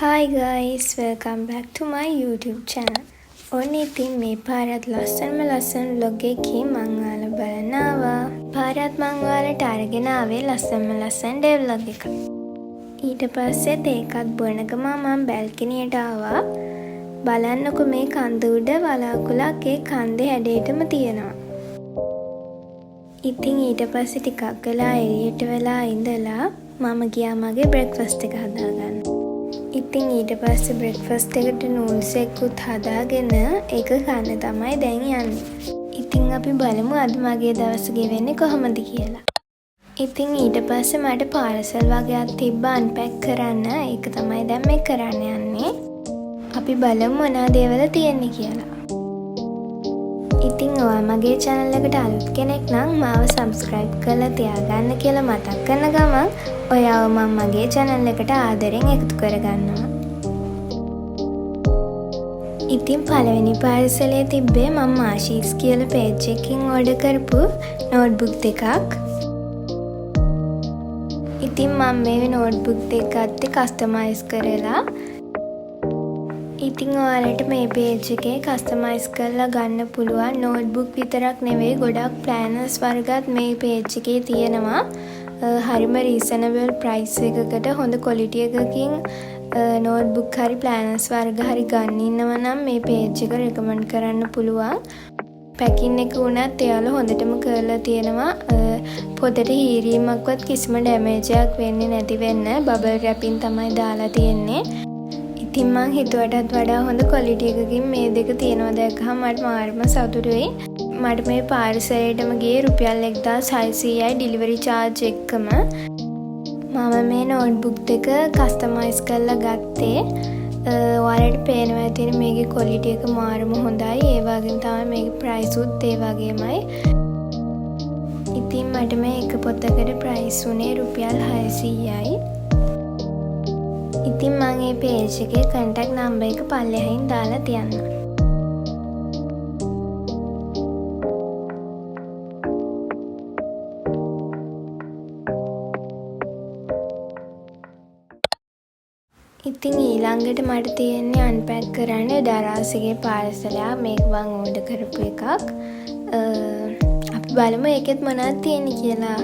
Hi guys, welcome back to my YouTube channel. ඔන්න ඉතින් මේ පාරත් ලස්සන vlog එකකින් මං ඔයාලා බලන්න ආවා. පාරත් මං ඔයාලට අරගෙන ආවේ ලස්සන day vlog එකක්. ඊට පස්සෙත් ඒකත් බොන ගමන් මං බැල්කනියට ආවා. බලන්නකො මේ කන්ද උඩ වලාකුලක් ඒ කන්දේ හැඩයටම තියෙනවා. ඉතින් ඊට පස්සේ ටිකක් වෙලා එළියට වෙලා ඉඳලා මම ගියා මගේ බ්‍රෙක්ෆාස්ට් එක හදාගන්න. ඉතින් ඊට පස්සේ බ්‍රෙක්ෆාස්ට් එකට නූඩ්ස් එකකුත් හදාගෙන ඒක කන්න තමයි දැන් යන්නේ. ඉතින් අපි බලමු අද මගේ දවස ගෙවෙන්නේ කොහොමද කියලා. ඉතින් ඊට පස්සේ මට පාර්සල් වගේක් තිබ්බ අන්පැක් කරන්න. ඒක තමයි දැන් මේ කරන්න යන්නේ. අපි බලමු මොනවද ඒවල තියෙන්නේ කියලා. ඉතින් ඔයා මගේ channel එකට අලුත් කෙනෙක් නම් මාව subscribe කරලා තියාගන්න කියලා මතක් කරන ගමන් ඔයාව මම මගේ channel එකට ආදරෙන් එකතු කරගන්නවා. ඉතින් පළවෙනි පාර්සලේ තිබ්බේ මම මාෂීස් කියලා page එකකින් order කරපු notebook දෙකක්. ඉතින් මම මේ notebook දෙක ගත්තේ customize කරලා. ඉතින් ඔයාලට මේ page එකේ customize කරලා ගන්න පුළුවන් notebook විතරක් නෙවෙයි ගොඩක් planners වර්ගත් මේ page එකේ තියෙනවා. හරිම reasonable price එකකට හොඳ quality එකකින් notebook හරි planners වර්ග හරි ගන්න ඉන්නවා නම් මේ page එක recommend කරන්න පුළුවන්. packing එක උනත් එයාලා හොඳටම කරලා තියෙනවා. පොතට හීරීමක්වත් කිසිම damage එකක් වෙන්නේ නැති වෙන්න bubble wrapping තමයි දාලා තියෙන්නේ. ඉතින් මං හිතුවටත් වඩා හොඳ quality එකකින් මේ දෙක තියෙනවා දැක්කහම මට මාර්ම සතුටුයි. මට මේ පාර්සලයටම ගියේ රුපියල් 1600යි delivery charge එක්කම. මම මේ notebook දෙක customize කරලා ගත්තේ. ඔයාලට පේනවා ඇති මේකේ quality එක මාර්ම හොඳයි. ඒ වගේම තමයි මේකේ price උත් ඒ වගේමයි. ඉතින් මට මේ එක පොතකට price උනේ රුපියල් 600යි. ඉතින් මම මේ page එකේ contact number එක පල්ලෙහින් දාලා තියන්නම්. ඉතින් ඊළඟට මට තියෙන්නේ unpack කරන්න දරාසගේ පාර්සලයක් මේක මම order කරපු එකක්. අපි බලමු ඒකෙත් මොනවද තියෙන්නේ කියලා.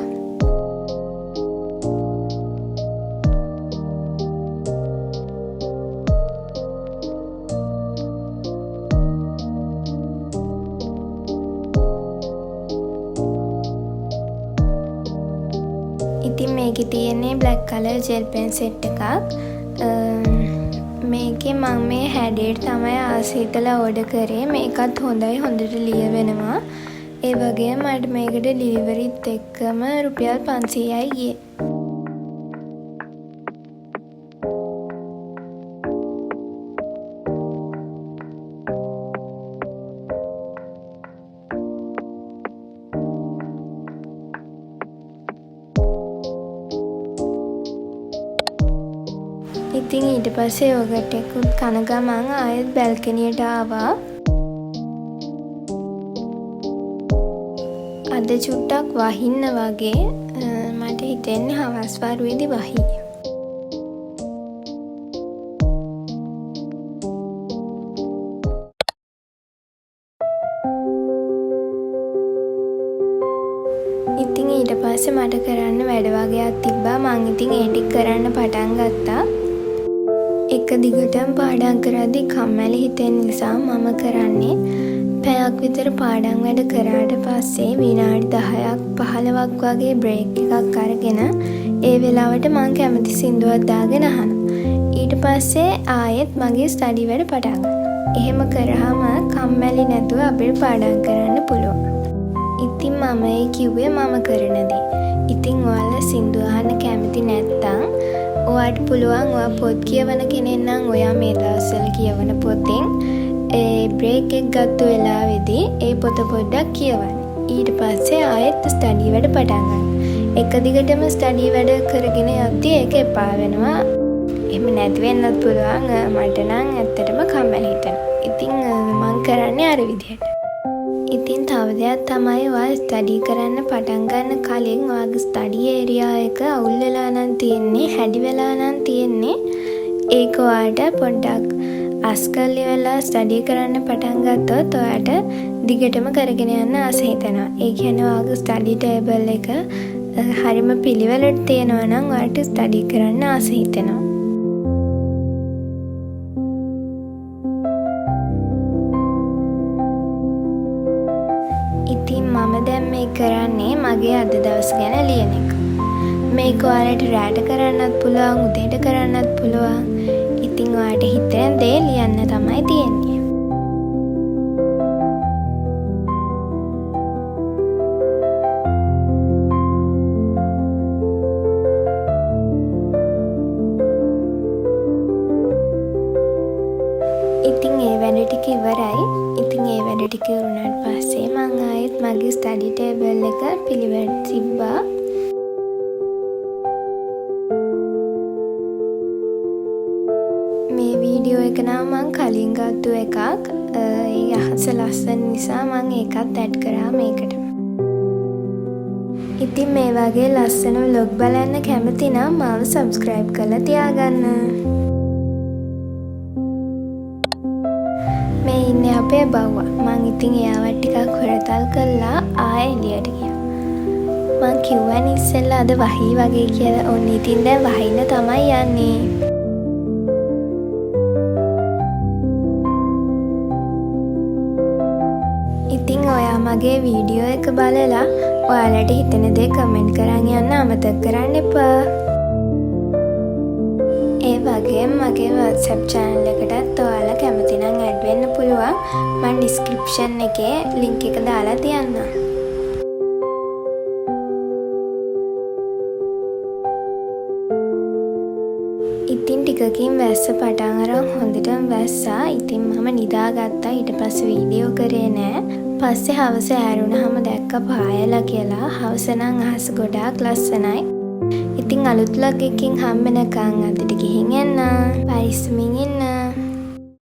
ඉතින් මේකේ තියෙන්නේ black color gel pen set එකක්. මේකේ මම මේ හැඩයට තමයි ආසයි හිතලා order කරේ. මේකත් හොඳයි හොඳට ලියවෙනවා. ඒ වගේම මට මේකට deliveryත් එක්කම රුපියල් 500යි ගියේ. ඉතින් ඊට පස්සේ යෝගට් එකකුත් කන ගමන් ආයෙත් බැල්කනියට ආවා. අද චුට්ටක් වහින්න වගේ මට හිතෙන්නේ හවස් වරුවේදී වහී. ඉතින් ඊට පස්සේ මට කරන්න වැඩ වගේක් තිබ්බා. මං ඉතින් ඒ ටික කරන්න පටන් ගත්තා. එක දිගටම පාඩම් කරද්දි කම්මැලි හිතෙන නිසා මම කරන්නේ පැයක් විතර පාඩම් වැඩ කරාට පස්සේ විනාඩි 10ක් 15ක් වගේ බ්‍රේක් එකක් අරගෙන ඒ වෙලාවට මම කැමති සින්දුවක් දාගෙන අහනවා. ඊට පස්සේ ආයෙත් මගේ ස්ටඩි වැඩ පටන් ගන්නවා. එහෙම කරාම කම්මැලි නැතුව අපිට පාඩම් කරන්න පුළුවන්. ඉතින් මම ඒ කිව්වේ මම කරන දේ. ඉතින් ඔයාලා සින්දු අහන්න කැමති නැත්නම් ඔයාට පුළුවන් ඔයා පොත් කියවන කෙනෙක් නම් ඔයා මේ දවස්වල කියවන පොතෙන් ඒ බ්‍රේක් එක ගත්ත වෙලාවේදී ඒ පොත පොඩ්ඩක් කියවන්න. ඊට පස්සේ ආයෙත් ස්ටඩි වැඩ පටන් ගන්න. එක දිගටම ස්ටඩි වැඩ කරගෙන යද්දී ඒක එපා වෙනවා. එහෙම නැති වෙන්නත් පුළුවන්. මට නම් ඇත්තටම කම්මැලි හිතෙනවා. ඉතින් මම කරන්නේ අර විදිහට. ඉතින් තව දෙයක් තමයි ඔයා ස්ටඩි කරන්න පටන් ගන්න කලින් ඔයාගේ ස්ටඩි ඒරියා එක අවුල් වෙලා නම් තියෙන්නේ, හැඩි වෙලා නම් තියෙන්නේ. ඒක ඔයාට පොඩ්ඩක් අස්කල්ලි වෙලා ස්ටඩි කරන්න පටන් ගත්තොත් ඔයාට දිගටම කරගෙන යන්න ආස හිතෙනවා. ඒ කියන්නේ ඔයාගේ ස්ටඩි ටේබල් එක හරිම පිළිවෙලට තියෙනවා නම් ඔයාට ස්ටඩි කරන්න ආස හිතෙනවා. ඉතින් මම දැන් මේ කරන්නේ මගේ අද දවස් ගැන ලියන එක. මේක ඔයාලට රැට කරන්නත් පුළුවන්, උදේට කරන්නත් පුළුවන්. ඉතින් ඔයාට හිතෙන දේ ලියන්න තමයි තියෙන්නේ. ඉතින් ඒ වැඩ ටික ඉවරයි. ඉතින් ඒ වැඩ ටික ඉවරුණාට පස්සේ මම ආයෙත් මගේ ස්ටඩි ටේබල් එක පිළිවෙලට තිබ්බා. මේ වීඩියෝ එක නම් මං කලින් ගත්තු එකක්. ඒ අහස ලස්සන නිසා මං ඒකත් ඇඩ් කරා මේකට. ඉතින් මේ වගේ ලස්සන vlog බලන්න කැමති නම් මාව subscribe කරලා තියාගන්න. මේ ඉන්නේ අපේ බව්වා. මං ඉතින් එයාවත් ටිකක් හොරතල් කරලා ආයෙ එළියට ගියා. මං කිව්වනේ ඉස්සෙල්ලා අද වහී වගේ කියලා. ඔන්න ඉතින් දැන් වහින්න තමයි යන්නේ. ඉතින් ඔයා මගේ වීඩියෝ එක බලලා ඔයාලට හිතෙන දේ කමෙන්ට් කරන් යන්න අමතක කරන්න එපා. ඒ වගේම මගේ WhatsApp channel එකටත් ඔයාලා කැමති නම් ඇඩ් වෙන්න පුළුවන්. මම description එකේ link එක දාලා තියන්නම්. ඉතින් ටිකකින් වැස්ස පටන් අරන් හොඳටම වැස්සා. ඉතින් මම නිදාගත්තා. ඊට පස්සේ වීඩියෝ කරේ නෑ. පස්සේ හවස ඇරුණාම දැක්ක පායලා කියලා. හවස නම් අහස ගොඩාක් ලස්සනයි. ඉතින් අලුත් vlog එකකින් හම්බෙනකන් අදට ගිහින් යන්න. පරිස්සමින් ඉන්න.